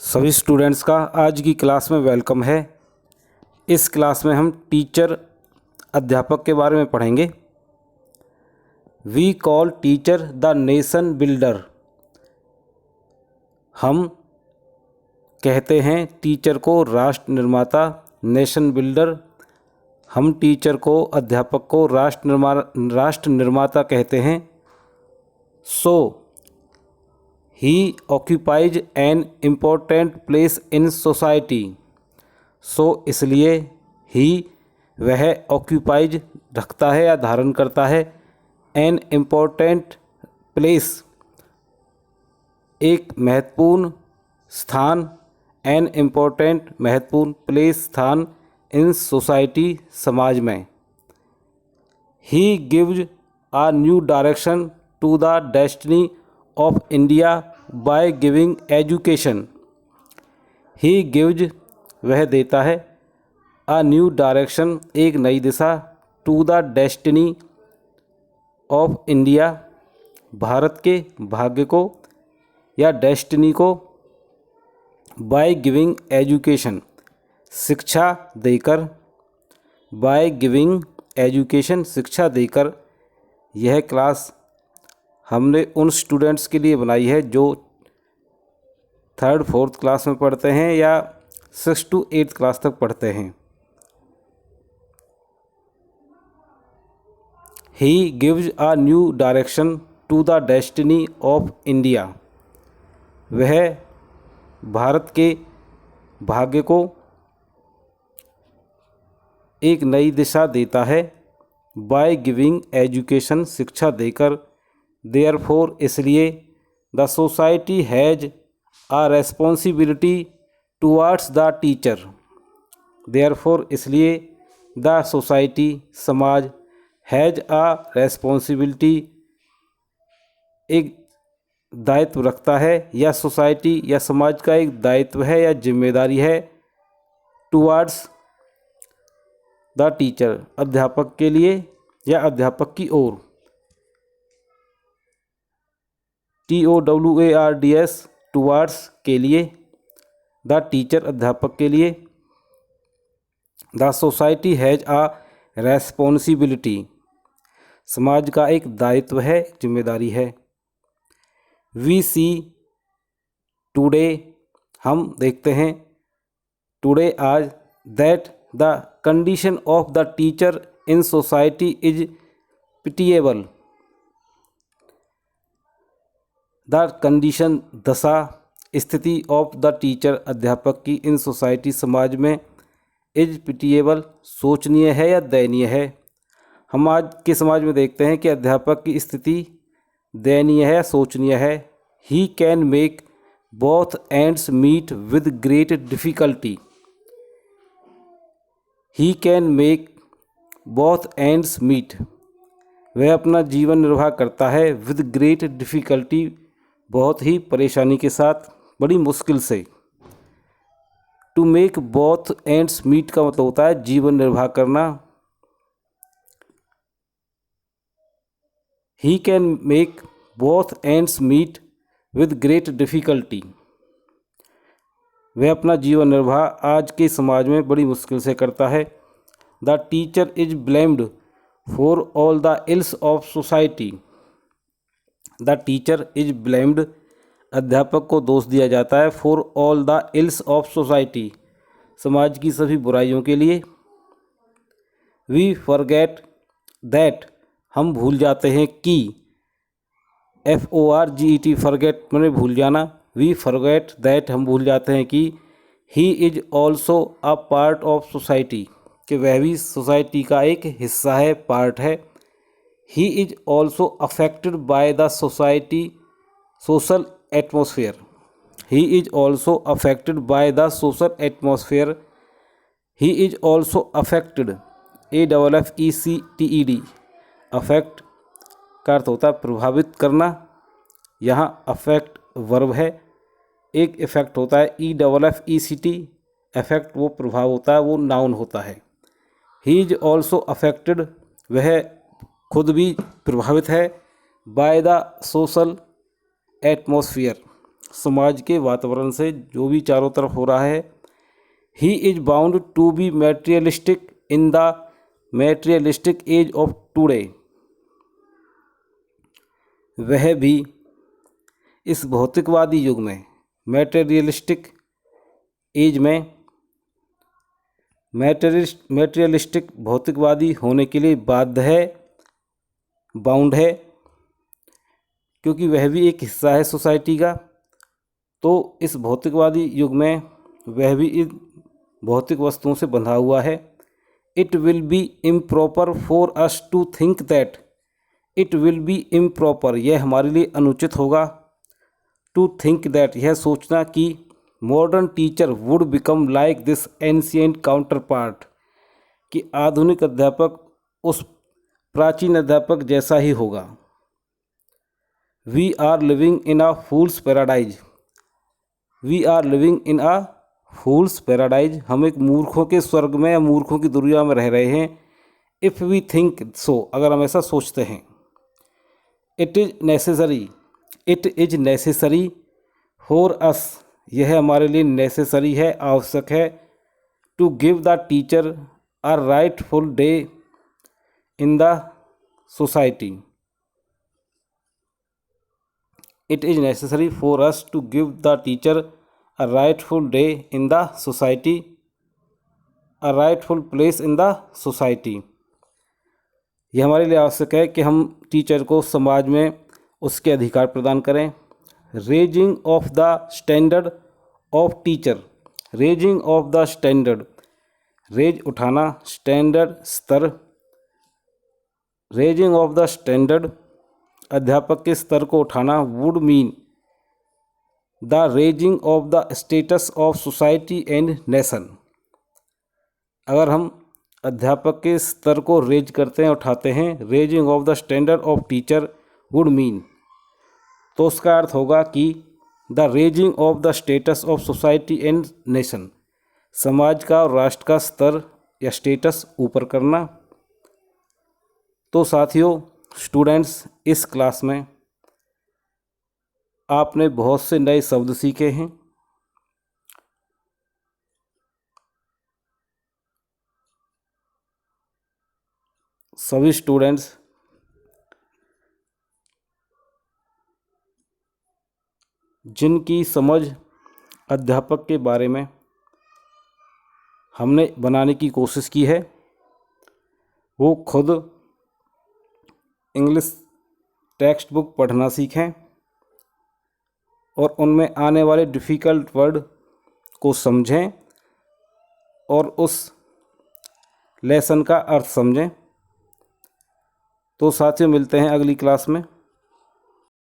सभी स्टूडेंट्स का आज की क्लास में वेलकम है। इस क्लास में हम टीचर अध्यापक के बारे में पढ़ेंगे। We call teacher the nation builder. हम कहते हैं टीचर को राष्ट्र निर्माता, नेशन बिल्डर। हम टीचर को, अध्यापक को राष्ट्र निर्माता कहते हैं। So he occupies an important place in society. So इसलिए ही वह ऑक्यूपाइज रखता है या धारण करता है, एन इम्पोर्टेंट प्लेस एक महत्वपूर्ण स्थान, एन इम्पोर्टेंट महत्वपूर्ण प्लेस स्थान, इन सोसाइटी समाज में। He gives a new direction to the destiny of India by giving education. He gives वह देता है, अ न्यू डायरेक्शन एक नई दिशा, to the destiny of India Bharat के भाग्य को या डेस्टिनी को, बाय गिविंग एजुकेशन शिक्षा देकर, बाय गिविंग एजुकेशन शिक्षा देकर। यह क्लास हमने उन स्टूडेंट्स के लिए बनाई है जो 3rd 4th क्लास में पढ़ते हैं या 6th to 8th क्लास तक पढ़ते हैं। He gives a new direction to the destiny of India. वह भारत के भाग्य को एक नई दिशा देता है, बाय गिविंग एजुकेशन शिक्षा देकर। देयरफॉर इसलिए, the society has a responsibility towards the teacher. Therefore इसलिए, द सोसाइटी समाज, हैज़ आ रेस्पॉन्सिबिलिटी एक दायित्व रखता है, या सोसाइटी या समाज का एक दायित्व है या जिम्मेदारी है, टुवार्ड्स द टीचर अध्यापक के लिए या अध्यापक की ओर। TOWARDS टुवार्ड्स के लिए, द टीचर अध्यापक के लिए। The society has a responsibility समाज का एक दायित्व है, जिम्मेदारी है। वी सी टुडे हम देखते हैं, टुडे आज, that the condition of the teacher in society is pitiable. The condition दशा, स्थिति ऑफ द टीचर अध्यापक की, इन सोसाइटी समाज में, इज पिटिएबल शोचनीय है या दयनीय है। हम आज के समाज में देखते हैं कि अध्यापक की स्थिति दयनीय है या शोचनीय है। He can make both ends meet with great difficulty. He can make both ends meet वह अपना जीवन निर्वाह करता है, विद ग्रेट डिफ़िकल्टी बहुत ही परेशानी के साथ, बड़ी मुश्किल से। To make both ends meet का मतलब होता है जीवन निर्वाह करना। He can make both ends meet with great difficulty वह अपना जीवन निर्वाह आज के समाज में बड़ी मुश्किल से करता है। The teacher is blamed for all the ills of society. The teacher is blamed अध्यापक को दोष दिया जाता है, for all the ills of society समाज की सभी बुराइयों के लिए। वी फॉरगेट दैट हम भूल जाते हैं कि, FORGET फॉरगेट मैंने भूल जाना। वी फॉरगेट दैट हम भूल जाते हैं कि, he is also a part of society कि वह भी सोसाइटी का एक हिस्सा है, पार्ट है। He is also affected by the society social atmosphere. He is also affected by the social atmosphere. He is also affected, AFFECTED affect का अर्थ होता है प्रभावित करना। यहाँ अफेक्ट वर्ब है। एक इफेक्ट होता है EFFECT, अफेक्ट वो प्रभाव होता है, वो नाउन होता है। ही इज ऑल्सो अफेक्टेड वह खुद भी प्रभावित है, बाय द सोशल एटमोसफियर समाज के वातावरण से, जो भी चारों तरफ हो रहा है। He is bound to be materialistic in the materialistic age of today. वह भी इस भौतिकवादी युग में, मैटेरियलिस्टिक एज में, मैटेरियलिस्टिक भौतिकवादी होने के लिए बाध्य है, बाउंड है, क्योंकि वह भी एक हिस्सा है सोसाइटी का। तो इस भौतिकवादी युग में वह भी इन भौतिक वस्तुओं से बंधा हुआ है। It will be improper for us to think that, it will be improper, यह हमारे लिए अनुचित होगा, टू थिंक दैट, यह सोचना कि modern teacher would become like this ancient counterpart, कि आधुनिक अध्यापक उस प्राचीन अध्यापक जैसा ही होगा। We are living in a fool's paradise, we are living in a fool's paradise, हम एक मूर्खों के स्वर्ग में या मूर्खों की दुनिया में रह रहे हैं। इफ़ वी थिंक सो, अगर हम ऐसा सोचते हैं। It is necessary, it is necessary for us, यह हमारे लिए नेसेसरी है, आवश्यक है, to give the teacher a rightful day in the society. It is necessary for us to give the teacher a rightful day in the society, a rightful place in the society। यह हमारे लिए आवश्यक है कि हम teacher को समाज में उसके अधिकार प्रदान करें। Raising of the standard of teacher, raising of the standard, raise उठाना, स्टैंडर्ड स्तर, रेजिंग ऑफ द स्टैंडर्ड अध्यापक के स्तर को उठाना, would mean the raising of the status of society and nation. अगर हम अध्यापक के स्तर को रेज करते हैं, उठाते हैं, raising of the standard of teacher would mean, तो उसका अर्थ होगा कि the raising of the status of society and nation, समाज का और राष्ट्र का स्तर या स्टेटस ऊपर करना। तो साथियों, स्टूडेंट्स, इस क्लास में आपने बहुत से नए शब्द सीखे हैं। सभी स्टूडेंट्स जिनकी समझ अध्यापक के बारे में हमने बनाने की कोशिश की है, वो खुद इंग्लिश टेक्स्ट बुक पढ़ना सीखें और उनमें आने वाले डिफ़िकल्ट वर्ड को समझें और उस लेसन का अर्थ समझें। तो साथियों, मिलते हैं अगली क्लास में।